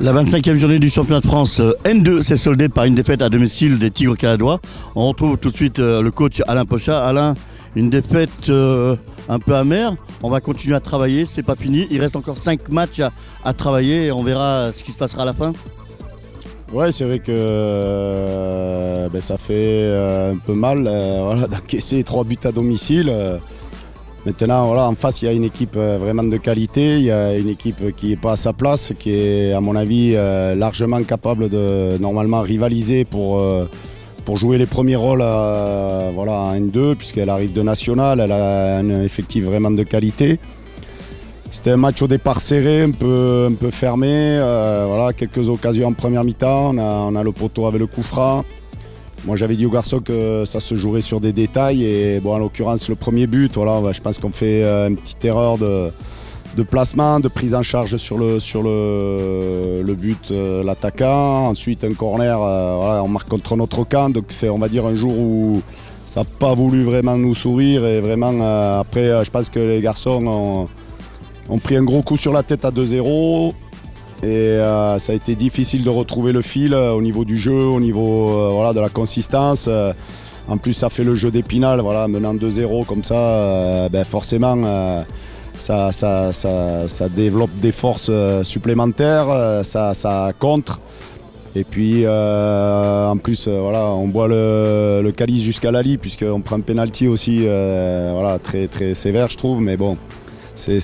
La 25e journée du championnat de France N2 s'est soldée par une défaite à domicile des Tigres caladois. On retrouve tout de suite le coach Alain Pochat. Alain, une défaite un peu amère. On va continuer à travailler, c'est pas fini. Il reste encore 5 matchs à travailler et on verra ce qui se passera à la fin. Ouais, c'est vrai que ça fait un peu mal d'encaisser 3 buts à domicile. Maintenant, voilà, en face, il y a une équipe vraiment de qualité. Il y a une équipe qui n'est pas à sa place, qui est, à mon avis, largement capable de normalement rivaliser pour jouer les premiers rôles en N2, puisqu'elle arrive de national. Elle a un effectif vraiment de qualité. C'était un match au départ serré, un peu fermé. Quelques occasions en première mi-temps. On a le poteau avec le coup franc. Moi, j'avais dit aux garçons que ça se jouerait sur des détails. Et bon, en l'occurrence, le premier but, je pense qu'on fait une petite erreur de placement, de prise en charge sur le but, l'attaquant. Ensuite, un corner, on marque contre notre camp. Donc, c'est, on va dire, un jour où ça n'a pas voulu vraiment nous sourire. Et vraiment, après, je pense que les garçons ont pris un gros coup sur la tête à 2-0. Et ça a été difficile de retrouver le fil au niveau du jeu, au niveau de la consistance. En plus, ça fait le jeu d'Épinal, menant 2-0 comme ça, forcément, ça développe des forces supplémentaires, ça contre. Et puis, en plus, on boit le calice jusqu'à la lie, puisqu'on prend un pénalty aussi très, très sévère, je trouve, mais bon. C'est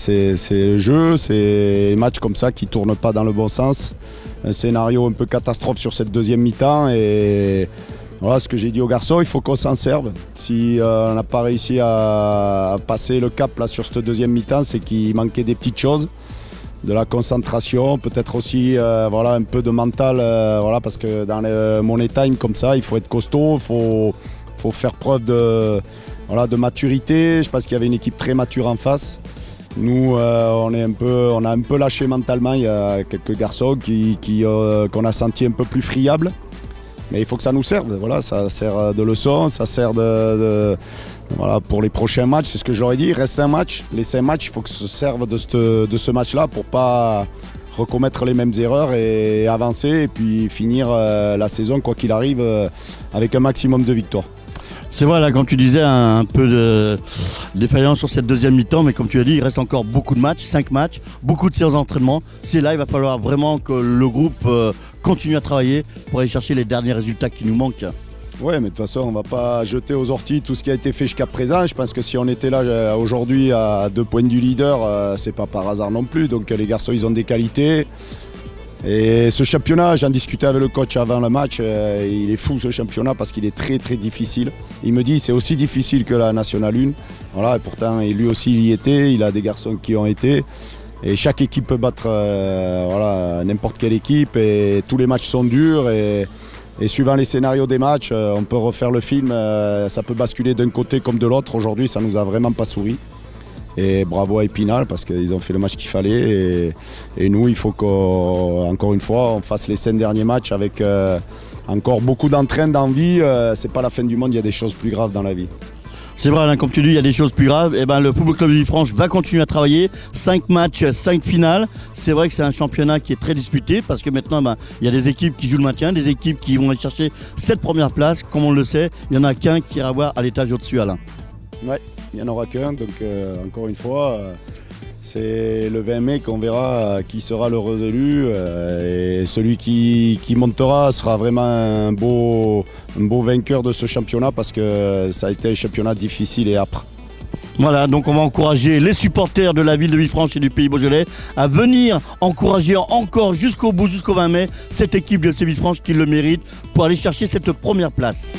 le jeu, c'est des matchs comme ça qui ne tournent pas dans le bon sens. Un scénario un peu catastrophe sur cette deuxième mi-temps. Et voilà ce que j'ai dit aux garçons, il faut qu'on s'en serve. Si on n'a pas réussi à passer le cap là, sur cette deuxième mi-temps, c'est qu'il manquait des petites choses. De la concentration, peut-être aussi un peu de mental. Parce que dans les money time comme ça, il faut être costaud, il faut faire preuve de maturité. Je pense qu'il y avait une équipe très mature en face. Nous, on a un peu lâché mentalement. Il y a quelques garçons qu'on a senti un peu plus friables. Mais il faut que ça nous serve. Voilà, ça sert de leçon, ça sert pour les prochains matchs. C'est ce que je leur ai dit. Il reste 5 matchs. Les 5 matchs, il faut que ça serve de ce match-là pour ne pas recommettre les mêmes erreurs et avancer et puis finir la saison, quoi qu'il arrive, avec un maximum de victoires. C'est vrai, là, comme tu disais, un peu de défaillance sur cette deuxième mi-temps, mais comme tu as dit, il reste encore beaucoup de matchs, 5 matchs, beaucoup de séances d'entraînement. C'est là, il va falloir vraiment que le groupe continue à travailler pour aller chercher les derniers résultats qui nous manquent. Oui, mais de toute façon, on ne va pas jeter aux orties tout ce qui a été fait jusqu'à présent. Je pense que si on était là aujourd'hui à 2 points du leader, c'est pas par hasard non plus. Donc les garçons, ils ont des qualités. Et ce championnat, j'en discutais avec le coach avant le match, il est fou ce championnat parce qu'il est très très difficile. Il me dit c'est aussi difficile que la Nationale 1. Voilà, et pourtant lui aussi il y était, il a des garçons qui ont été. Et chaque équipe peut battre n'importe quelle équipe et tous les matchs sont durs. Et suivant les scénarios des matchs, on peut refaire le film, ça peut basculer d'un côté comme de l'autre. Aujourd'hui ça ne nous a vraiment pas souri. Et bravo à Épinal parce qu'ils ont fait le match qu'il fallait. Et nous, il faut qu'encore une fois, on fasse les 5 derniers matchs avec encore beaucoup d'entrain, d'envie. C'est pas la fin du monde, il y a des choses plus graves dans la vie. C'est vrai, Alain, comme tu dis, il y a des choses plus graves. Et le Football Club de Villefranche va continuer à travailler. 5 matchs, 5 finales. C'est vrai que c'est un championnat qui est très disputé parce que maintenant, il y a des équipes qui jouent le maintien, des équipes qui vont aller chercher cette première place. Comme on le sait, il n'y en a qu'un qui ira voir à l'étage au-dessus, Alain. Ouais. Il n'y en aura qu'un, donc encore une fois, c'est le 20 mai qu'on verra qui sera l'heureux élu. Et celui qui montera sera vraiment un beau vainqueur de ce championnat parce que ça a été un championnat difficile et âpre. Voilà, donc on va encourager les supporters de la ville de Villefranche et du Pays Beaujolais à venir encourager encore jusqu'au bout, jusqu'au 20 mai, cette équipe de FC Villefranche qui le mérite pour aller chercher cette première place.